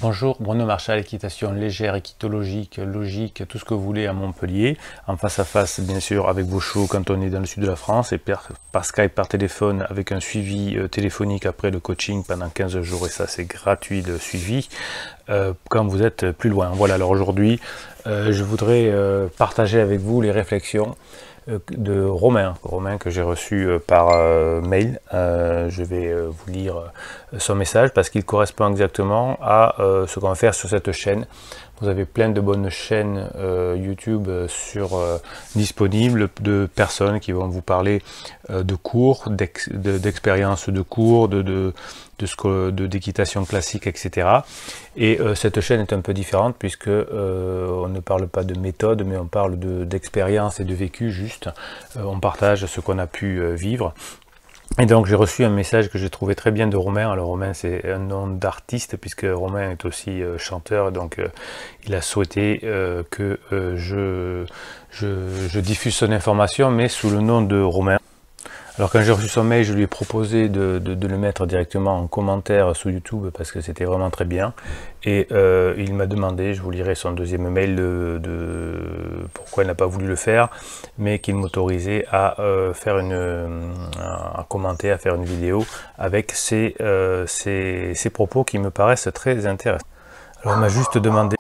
Bonjour, Bruno Marchal, équitation légère, équitologique, logique, tout ce que vous voulez à Montpellier, en face à face bien sûr avec vos chevaux quand on est dans le sud de la France, et par Skype, par téléphone, avec un suivi téléphonique après le coaching pendant 15 jours, et ça c'est gratuit le suivi, quand vous êtes plus loin. Voilà, alors aujourd'hui je voudrais partager avec vous les réflexions de Romain que j'ai reçu par mail. Je vais vous lire son message parce qu'il correspond exactement à ce qu'on va faire sur cette chaîne. Vous avez plein de bonnes chaînes YouTube disponibles de personnes qui vont vous parler de cours, d'expériences de cours, d'équitation classique, etc. Et cette chaîne est un peu différente puisque on ne parle pas de méthode, mais on parle d'expérience et de vécu juste. On partage ce qu'on a pu vivre. Et donc j'ai reçu un message que j'ai trouvé très bien de Romain. Alors Romain c'est un nom d'artiste puisque Romain est aussi chanteur, donc il a souhaité que je diffuse son information mais sous le nom de Romain. Alors quand j'ai reçu son mail, je lui ai proposé de le mettre directement en commentaire sous YouTube parce que c'était vraiment très bien. Et il m'a demandé, je vous lirai son deuxième mail, pourquoi il n'a pas voulu le faire, mais qu'il m'autorisait à à commenter, à faire une vidéo avec ses propos qui me paraissent très intéressants. Alors il m'a juste demandé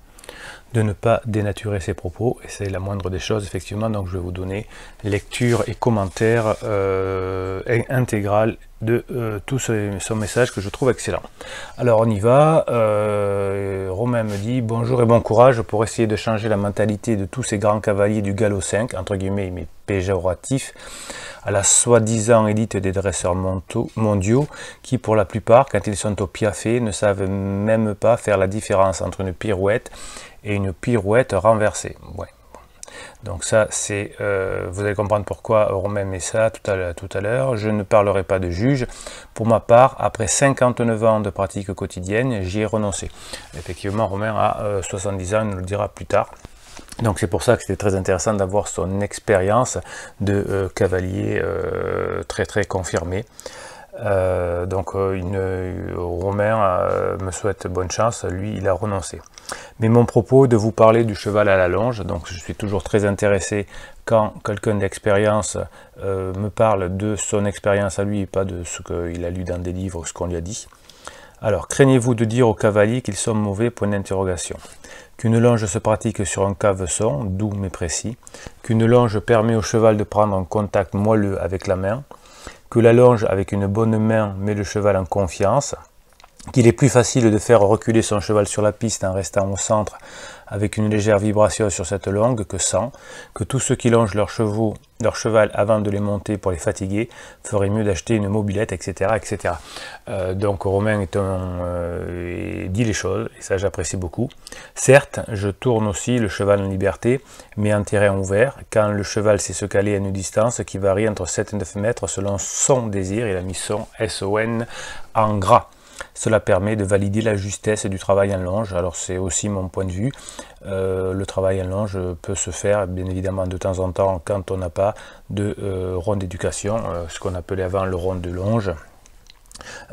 de ne pas dénaturer ses propos, et c'est la moindre des choses effectivement, donc je vais vous donner lecture et commentaire intégral de tout son message que je trouve excellent. Alors on y va. Romain me dit: bonjour et bon courage pour essayer de changer la mentalité de tous ces grands cavaliers du galop 5, entre guillemets mais péjoratif, à la soi-disant élite des dresseurs mondiaux qui pour la plupart, quand ils sont au piafé, ne savent même pas faire la différence entre une pirouette et une pirouette renversée. Ouais. Donc ça, c'est, vous allez comprendre pourquoi Romain met ça tout à l'heure. Je ne parlerai pas de juge. Pour ma part, après 59 ans de pratique quotidienne, j'y ai renoncé. Effectivement, Romain a 70 ans, il nous le dira plus tard. Donc c'est pour ça que c'était très intéressant d'avoir son expérience de cavalier très très confirmé. Romain me souhaite bonne chance, lui il a renoncé. Mais mon propos de vous parler du cheval à la longe, donc je suis toujours très intéressé quand quelqu'un d'expérience me parle de son expérience à lui et pas de ce qu'il a lu dans des livres ou ce qu'on lui a dit. Alors, craignez-vous de dire aux cavaliers qu'ils sont mauvais, point d'interrogation. Qu'une longe se pratique sur un caveçon, doux mais précis. Qu'une longe permet au cheval de prendre un contact moelleux avec la main. Que la longe avec une bonne main met le cheval en confiance. Qu'il est plus facile de faire reculer son cheval sur la piste en restant au centre avec une légère vibration sur cette longue que sans, que tous ceux qui longent leur cheval avant de les monter pour les fatiguer feraient mieux d'acheter une mobilette, etc. etc. Donc Romain dit les choses, et ça j'apprécie beaucoup. Certes, je tourne aussi le cheval en liberté, mais en terrain ouvert, quand le cheval sait se caler à une distance qui varie entre 7 et 9 mètres selon son désir, il a mis son S-O-N en gras. Cela permet de valider la justesse du travail en longe. Alors c'est aussi mon point de vue. Le travail en longe peut se faire bien évidemment de temps en temps quand on n'a pas de rond d'éducation, ce qu'on appelait avant le rond de longe.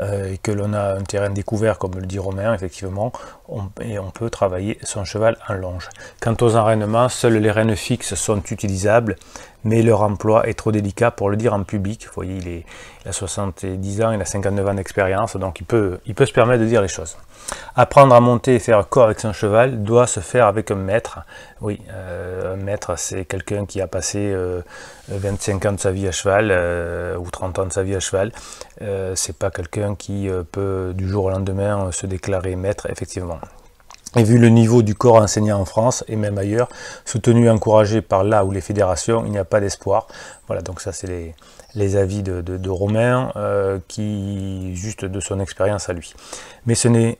Et que l'on a un terrain découvert, comme le dit Romain, effectivement, on peut travailler son cheval en longe. Quant aux enraînements, seules les rênes fixes sont utilisables, mais leur emploi est trop délicat pour le dire en public. Vous voyez, il a 70 ans, il a 59 ans d'expérience, donc il peut se permettre de dire les choses. Apprendre à monter et faire corps avec son cheval doit se faire avec un maître. Oui, un maître, c'est quelqu'un qui a passé 25 ans de sa vie à cheval, ou 30 ans de sa vie à cheval. C'est pas quelqu'un qui peut du jour au lendemain se déclarer maître, effectivement. Et vu le niveau du corps enseignant en France et même ailleurs, soutenu et encouragé par là ou les fédérations, il n'y a pas d'espoir. Voilà, donc ça c'est les avis de Romain, juste de son expérience à lui. Mais ce n'est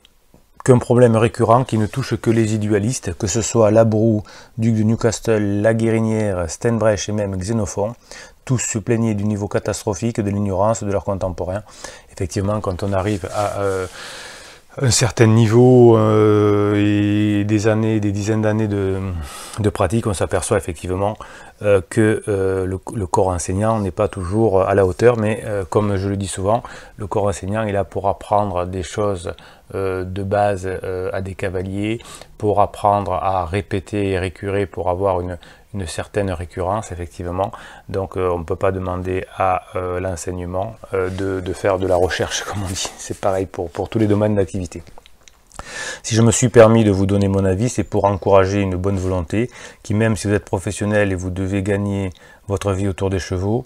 qu'un problème récurrent qui ne touche que les idéalistes, que ce soit Labroue, duc de Newcastle, La Guérinière, Stenbrecht et même Xénophon. Tous se plaignaient du niveau catastrophique de l'ignorance de leurs contemporains. Effectivement, quand on arrive à un certain niveau et des dizaines d'années de pratique, on s'aperçoit effectivement que le corps enseignant n'est pas toujours à la hauteur, mais comme je le dis souvent, le corps enseignant est là pour apprendre des choses de base à des cavaliers, pour apprendre à répéter et récurer, pour avoir une certaine récurrence, effectivement. Donc on ne peut pas demander à l'enseignement de faire de la recherche, comme on dit. C'est pareil pour tous les domaines d'activité. Si je me suis permis de vous donner mon avis, c'est pour encourager une bonne volonté, qui même si vous êtes professionnel et vous devez gagner votre vie autour des chevaux,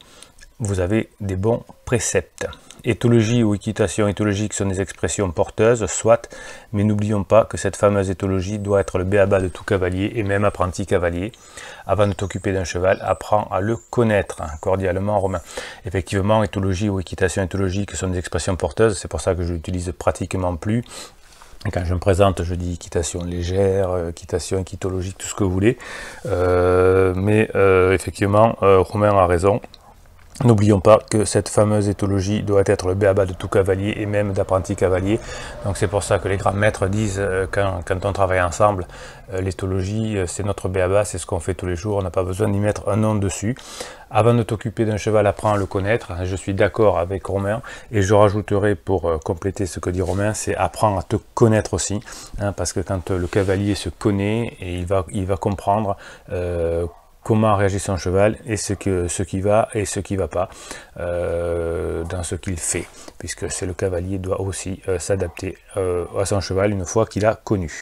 vous avez des bons préceptes. Éthologie ou équitation éthologique sont des expressions porteuses, soit, mais n'oublions pas que cette fameuse éthologie doit être le b.a.-ba de tout cavalier et même apprenti cavalier. Avant de t'occuper d'un cheval, apprends à le connaître, cordialement Romain. Effectivement, éthologie ou équitation éthologique sont des expressions porteuses, c'est pour ça que je l'utilise pratiquement plus. Quand je me présente, je dis équitation légère, équitation équitologique, tout ce que vous voulez. Effectivement, Romain a raison. N'oublions pas que cette fameuse éthologie doit être le b.a.-ba de tout cavalier et même d'apprenti cavalier. Donc c'est pour ça que les grands maîtres disent, quand on travaille ensemble, l'éthologie c'est notre b.a.-ba, c'est ce qu'on fait tous les jours, on n'a pas besoin d'y mettre un nom dessus. Avant de t'occuper d'un cheval, apprends à le connaître. Je suis d'accord avec Romain et je rajouterai pour compléter ce que dit Romain, c'est apprendre à te connaître aussi, parce que quand le cavalier se connaît, et il va comprendre comment réagit son cheval et ce qui va et ce qui ne va pas dans ce qu'il fait, puisque c'est le cavalier doit aussi s'adapter à son cheval une fois qu'il a connu.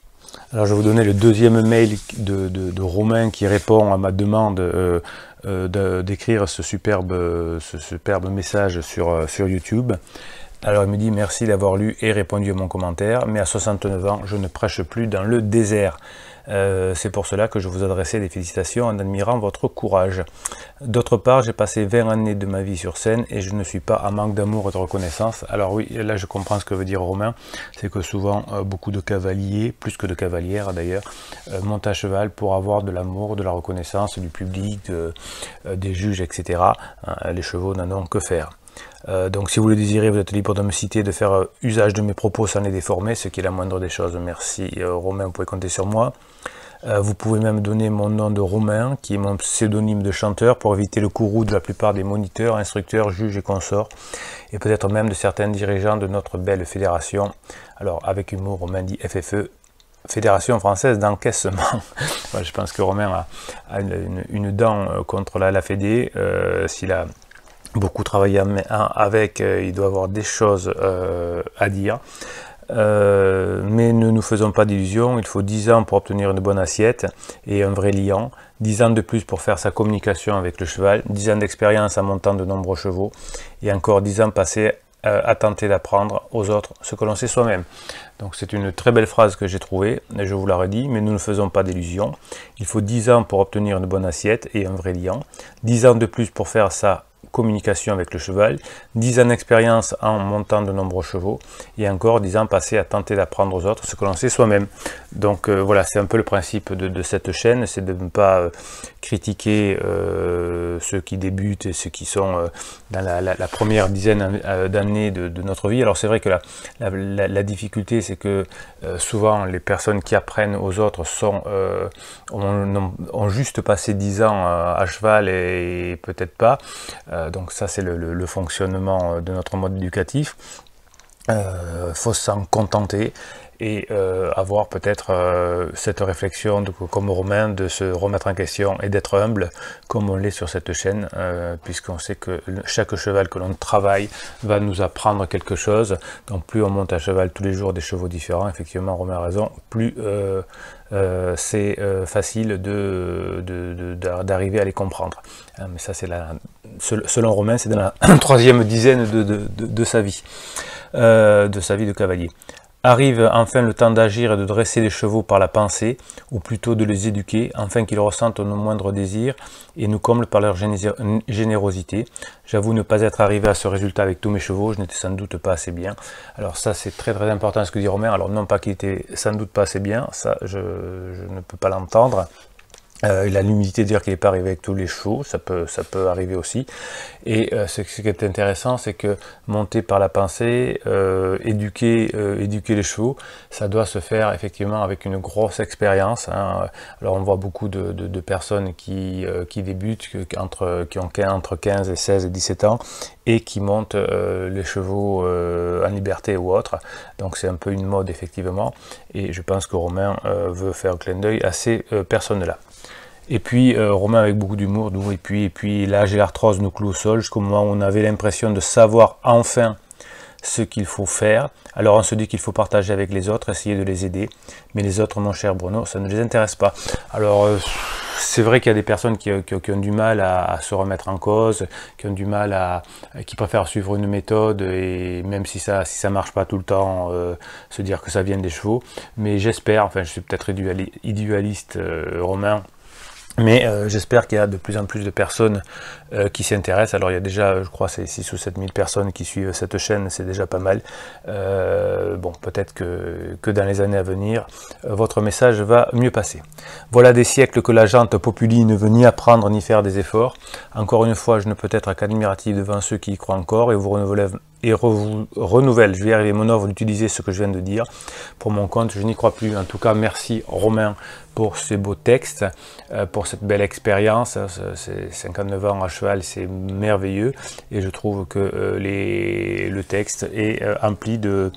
Alors je vais vous donner le deuxième mail de Romain qui répond à ma demande d'écrire ce superbe message sur YouTube. Alors il me dit: merci d'avoir lu et répondu à mon commentaire, mais à 69 ans je ne prêche plus dans le désert. C'est pour cela que je vous adressais des félicitations en admirant votre courage. D'autre part, j'ai passé 20 années de ma vie sur scène et je ne suis pas en manque d'amour et de reconnaissance. Alors oui, là je comprends ce que veut dire Romain, c'est que souvent beaucoup de cavaliers, plus que de cavalières d'ailleurs, montent à cheval pour avoir de l'amour, de la reconnaissance du public, des juges, etc. Les chevaux n'en ont que faire. Donc si vous le désirez, vous êtes libre de me citer, de faire usage de mes propos sans les déformer, ce qui est la moindre des choses. Merci Romain, vous pouvez compter sur moi. Vous pouvez même donner mon nom de Romain, qui est mon pseudonyme de chanteur, pour éviter le courroux de la plupart des moniteurs, instructeurs, juges et consorts, et peut-être même de certains dirigeants de notre belle fédération. Alors avec humour, Romain dit FFE, Fédération française d'encaissement. Voilà, je pense que Romain a une dent contre la Fédé, s'il a beaucoup travaillé avec, il doit avoir des choses à dire. Mais ne nous faisons pas d'illusions, il faut 10 ans pour obtenir une bonne assiette et un vrai liant, 10 ans de plus pour faire sa communication avec le cheval, 10 ans d'expérience en montant de nombreux chevaux, et encore 10 ans passés à tenter d'apprendre aux autres ce que l'on sait soi-même. Donc c'est une très belle phrase que j'ai trouvée, et je vous la redis, mais nous ne faisons pas d'illusions, il faut 10 ans pour obtenir une bonne assiette et un vrai liant, 10 ans de plus pour faire sa communication avec le cheval, 10 ans d'expérience en montant de nombreux chevaux, et encore 10 ans passés à tenter d'apprendre aux autres ce que l'on sait soi-même. Donc voilà, c'est un peu le principe de cette chaîne, c'est de ne pas critiquer ceux qui débutent et ceux qui sont dans la première dizaine d'années de notre vie. Alors c'est vrai que la difficulté, c'est que souvent les personnes qui apprennent aux autres ont juste passé 10 ans à cheval et peut-être pas. Donc ça c'est le fonctionnement de notre mode éducatif. Faut s'en contenter et avoir peut-être cette réflexion comme Romain, de se remettre en question et d'être humble comme on l'est sur cette chaîne, puisqu'on sait que chaque cheval que l'on travaille va nous apprendre quelque chose. Donc plus on monte à cheval tous les jours des chevaux différents, effectivement Romain a raison, plus c'est facile d'arriver à les comprendre. Mais ça c'est selon Romain, c'est dans la troisième dizaine de sa vie, de cavalier. Arrive enfin le temps d'agir et de dresser les chevaux par la pensée, ou plutôt de les éduquer, afin qu'ils ressentent nos moindres désirs et nous comblent par leur générosité. J'avoue ne pas être arrivé à ce résultat avec tous mes chevaux, je n'étais sans doute pas assez bien. Alors ça c'est très très important ce que dit Romain, alors non pas qu'il était sans doute pas assez bien, ça je ne peux pas l'entendre. Il a l'humilité de dire qu'il n'est pas arrivé avec tous les chevaux, ça peut arriver aussi. Et ce qui est intéressant, c'est que monter par la pensée, éduquer les chevaux, ça doit se faire effectivement avec une grosse expérience. Hein. Alors on voit beaucoup de personnes qui débutent, qui ont entre 15 et 16 et 17 ans, et qui montent les chevaux en liberté ou autre. Donc c'est un peu une mode effectivement, et je pense que Romain veut faire un clin d'œil à ces personnes-là. Et puis Romain avec beaucoup d'humour, et puis l'âge et l'arthrose nous clouent au sol jusqu'au moment où on avait l'impression de savoir enfin ce qu'il faut faire. Alors on se dit qu'il faut partager avec les autres, essayer de les aider, mais les autres, mon cher Bruno, ça ne les intéresse pas. Alors c'est vrai qu'il y a des personnes qui ont du mal à se remettre en cause, qui ont du mal qui préfèrent suivre une méthode, et même si ça marche pas tout le temps, se dire que ça vient des chevaux. Mais j'espère, enfin je suis peut-être idéaliste, Romain, mais j'espère qu'il y a de plus en plus de personnes qui s'intéressent. Alors il y a déjà, je crois, c'est 6 ou 7 000 personnes qui suivent cette chaîne, c'est déjà pas mal. Bon, peut-être que dans les années à venir, votre message va mieux passer. Voilà des siècles que la gente populi ne veut ni apprendre ni faire des efforts. Encore une fois, je ne peux être qu'admiratif devant ceux qui y croient encore, et vous renouvelle, je vais y arriver, mon offre d'utiliser ce que je viens de dire pour mon compte. Je n'y crois plus. En tout cas, merci Romain pour ces beaux textes, pour cette belle expérience. C'est 59 ans à cheval, c'est merveilleux, et je trouve que le texte est empli de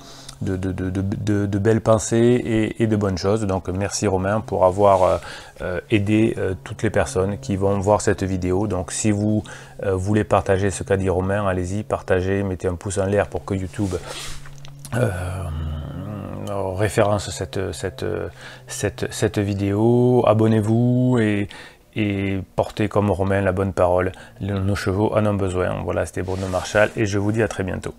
belles pensées et de bonnes choses. Donc merci Romain pour avoir aidé toutes les personnes qui vont voir cette vidéo. Donc si vous voulez partager ce qu'a dit Romain, allez-y, partagez, mettez un pouce en l'air pour que YouTube référence cette vidéo, abonnez-vous et portez comme Romain la bonne parole. Nos chevaux en ont besoin. Voilà, c'était Bruno Marchal et je vous dis à très bientôt.